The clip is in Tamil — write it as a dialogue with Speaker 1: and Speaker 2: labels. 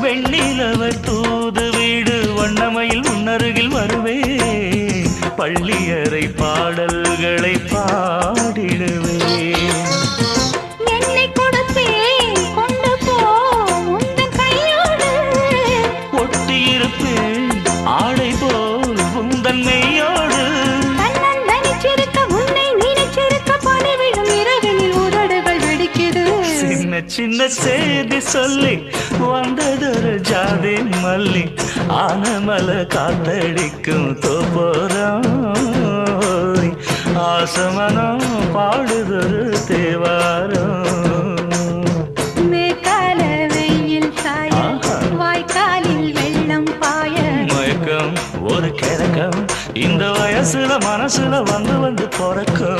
Speaker 1: வெண்ணிலவை தூது வீடு வண்ணமையில் முன்னருகில் வருவே பள்ளியறை பாடல்களை பாடிடுவே
Speaker 2: என்னை கொடுத்தேன் கொண்டு போ உந்தன் கையோடு
Speaker 1: ஒட்டியிருப்பேன் ஆடை போல் உந்தன் மெய்யோடு
Speaker 2: தன்னந்தனிச்சிருக்க உன்னை நினைச்சிருக்க பணிவிடும் இரவினில் உதடுகள் வெடிக்குது
Speaker 1: சின்ன சின்ன செய்தி சொல்லி வந்ததொரு ஜாதி மல்லி ஆனமல காத்தடிக்கும் தோப்போரம் ஆசமனம் பாடுதொரு தேவாரம்
Speaker 2: மேற்கால வெயில் சாய வாய்க்காலில் வெள்ளம் பாய
Speaker 1: மயக்கம் ஒரு கிழக்கம் இந்த வயசுல மனசுல வந்து வந்து பிறக்கும்